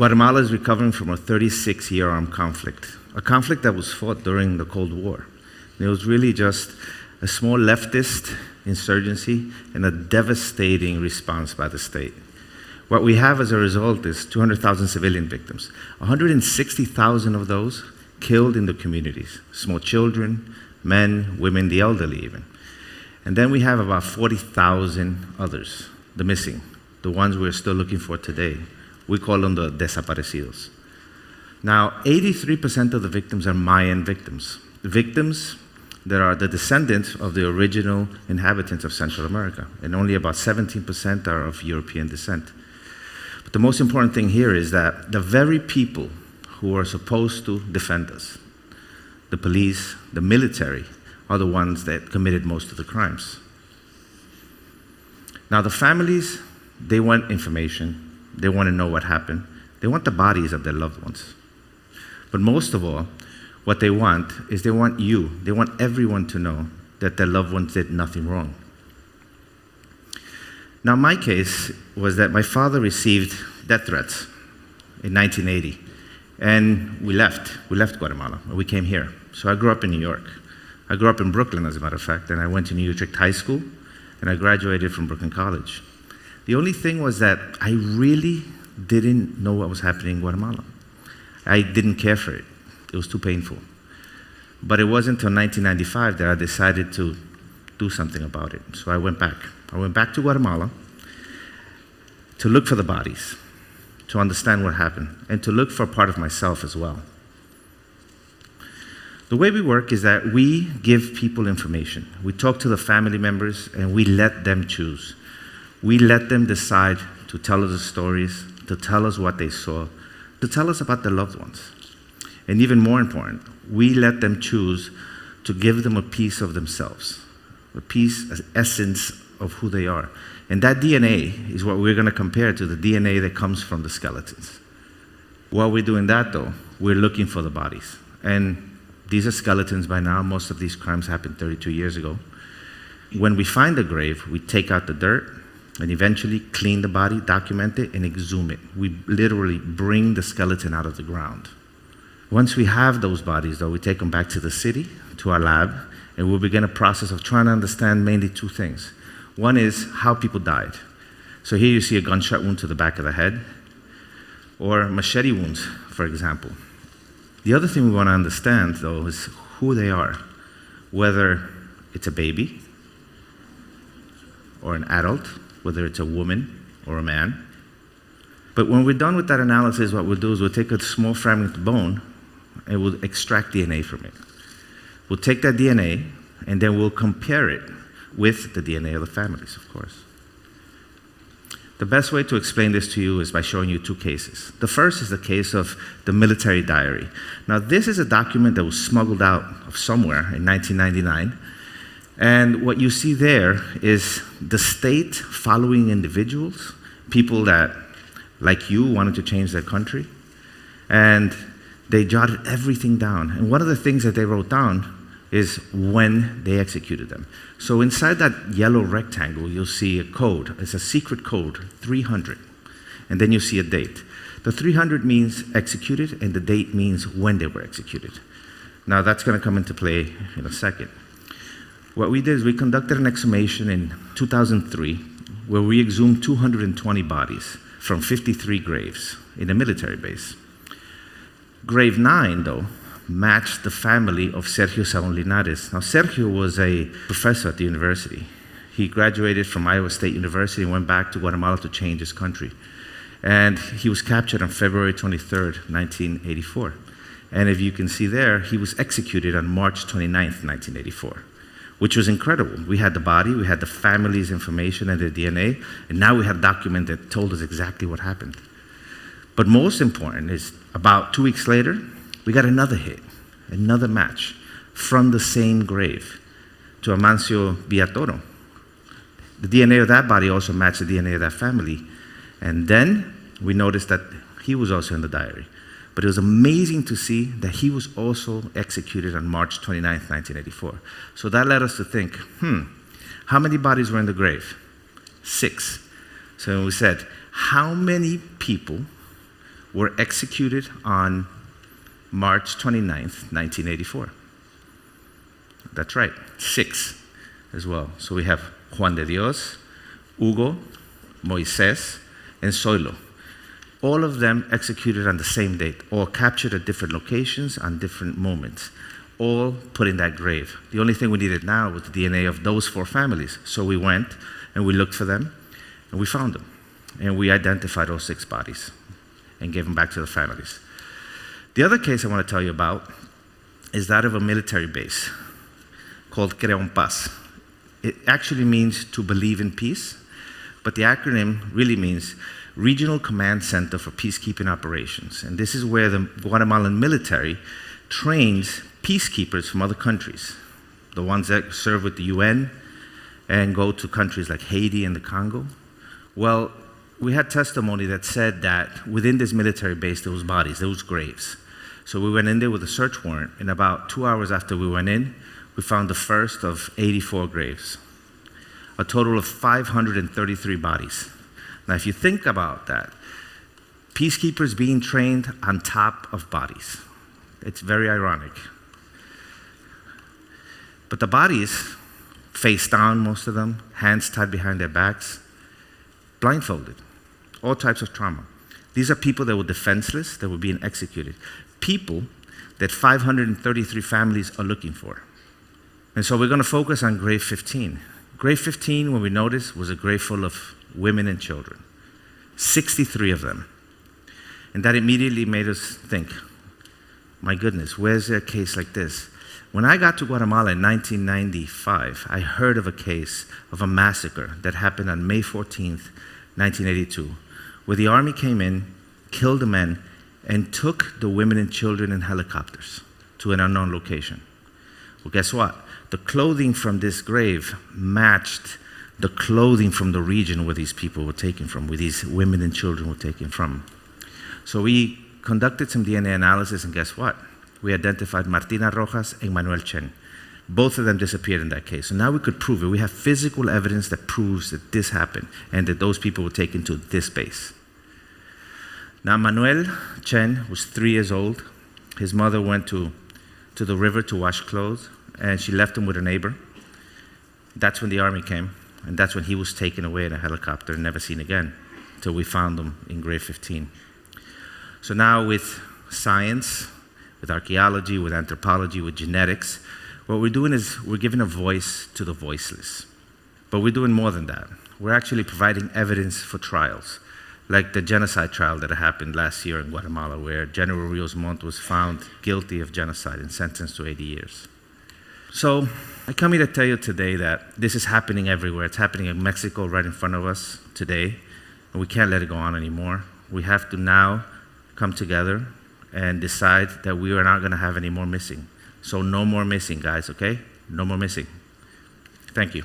Guatemala is recovering from a 36-year armed conflict, a conflict that was fought during the Cold War. And it was really just a small leftist insurgency and a devastating response by the state. What we have as a result is 200,000 civilian victims, 160,000 of those killed in the communities, small children, men, women, the elderly even. And then we have about 40,000 others, the missing, the ones we're still looking for today. We call them the desaparecidos. Now, 83% of the victims are Mayan victims, victims that are the descendants of the original inhabitants of Central America, and only about 17% are of European descent. But the most important thing here is that the very people who are supposed to defend us, the police, the military, are the ones that committed most of the crimes. Now, the families, they want information, they want to know what happened, they want the bodies of their loved ones. But most of all, what they want is they want everyone to know that their loved ones did nothing wrong. Now, my case was that my father received death threats in 1980, and we left Guatemala, and we came here. So I grew up in New York. I grew up in Brooklyn, as a matter of fact, and I went to New Utrecht High School, and I graduated from Brooklyn College. The only thing was that I really didn't know what was happening in Guatemala. I didn't care for it. It was too painful. But it wasn't until 1995 that I decided to do something about it. So I went back. I went back to Guatemala to look for the bodies, to understand what happened, and to look for a part of myself as well. The way we work is that we give people information. We talk to the family members, and we let them choose. We let them decide to tell us the stories, to tell us what they saw, to tell us about their loved ones. And even more important, we let them choose to give them a piece of themselves, a piece, an essence of who they are. And that DNA is what we're going to compare to the DNA that comes from the skeletons. While we're doing that, though, we're looking for the bodies. And these are skeletons by now. Most of these crimes happened 32 years ago. When we find the grave, we take out the dirt and eventually clean the body, document it, and exhume it. We literally bring the skeleton out of the ground. Once we have those bodies, though, we take them back to the city, to our lab, and we'll begin a process of trying to understand mainly two things. One is how people died. So here you see a gunshot wound to the back of the head, or machete wounds, for example. The other thing we want to understand, though, is who they are, whether it's a baby or an adult, whether it's a woman or a man. But when we're done with that analysis, what we'll do is we'll take a small fragment of bone and we'll extract DNA from it. We'll take that DNA and then we'll compare it with the DNA of the families, of course. The best way to explain this to you is by showing you two cases. The first is the case of the military diary. Now, this is a document that was smuggled out of somewhere in 1999. And what you see there is the state following individuals, people that, like you, wanted to change their country. And they jotted everything down. And one of the things that they wrote down is when they executed them. So inside that yellow rectangle, you'll see a code. It's a secret code, 300. And then you see a date. The 300 means executed, and the date means when they were executed. Now, that's going to come into play in a second. What we did is we conducted an exhumation in 2003 where we exhumed 220 bodies from 53 graves in a military base. Grave 9, though, matched the family of Sergio Saúl Linares. Now, Sergio was a professor at the university. He graduated from Iowa State University and went back to Guatemala to change his country. And he was captured on February 23rd, 1984. And if you can see there, he was executed on March 29th, 1984, which was incredible. We had the body, we had the family's information and their DNA, and now we had a document that told us exactly what happened. But most important is about 2 weeks later, we got another hit, another match from the same grave to Amancio Villatoro. The DNA of that body also matched the DNA of that family. And then we noticed that he was also in the diary. But it was amazing to see that he was also executed on March 29th, 1984. So that led us to think, how many bodies were in the grave? 6. So we said, how many people were executed on March 29th, 1984. That's right, 6 as well. So we have Juan de Dios, Hugo, Moises, and Zoilo. All of them executed on the same date, all captured at different locations on different moments, all put in that grave. The only thing we needed now was the DNA of those 4 families. So we went and we looked for them and we found them. And we identified all 6 bodies and gave them back to the families. The other case I want to tell you about is that of a military base called Creon Paz. It actually means to believe in peace, but the acronym really means Regional Command Center for Peacekeeping Operations. And this is where the Guatemalan military trains peacekeepers from other countries, the ones that serve with the UN and go to countries like Haiti and the Congo. Well, we had testimony that said that within this military base there was bodies, there was graves. So we went in there with a search warrant, and about 2 hours after we went in, we found the first of 84 graves, a total of 533 bodies. Now, if you think about that, peacekeepers being trained on top of bodies, it's very ironic. But the bodies, face down, most of them, hands tied behind their backs, blindfolded, all types of trauma. These are people that were defenseless, that were being executed. People that 533 families are looking for. And so we're going to focus on grave 15. Grave 15, when we noticed, was a grave full of women and children, 63 of them. And that immediately made us think, my goodness, where's there a case like this? When I got to Guatemala in 1995, I heard of a case of a massacre that happened on May 14th, 1982, where the army came in, killed the men, and took the women and children in helicopters to an unknown location. Well, guess what? The clothing from this grave matched the clothing from the region where these people were taken from, where these women and children were taken from. So we conducted some DNA analysis, and guess what? We identified Martina Rojas and Manuel Chen. Both of them disappeared in that case. So now we could prove it. We have physical evidence that proves that this happened and that those people were taken to this base. Now, Manuel Chen was 3 years old. His mother went to the river to wash clothes, and she left him with a neighbor. That's when the army came, and that's when he was taken away in a helicopter and never seen again until we found him in grave 15. So now with science, with archaeology, with anthropology, with genetics, what we're doing is we're giving a voice to the voiceless. But we're doing more than that. We're actually providing evidence for trials, like the genocide trial that happened last year in Guatemala, where General Rios Montt was found guilty of genocide and sentenced to 80 years. So I come here to tell you today that this is happening everywhere. It's happening in Mexico right in front of us today, and we can't let it go on anymore. We have to now come together and decide that we are not going to have any more missing. So no more missing, guys, okay? No more missing. Thank you.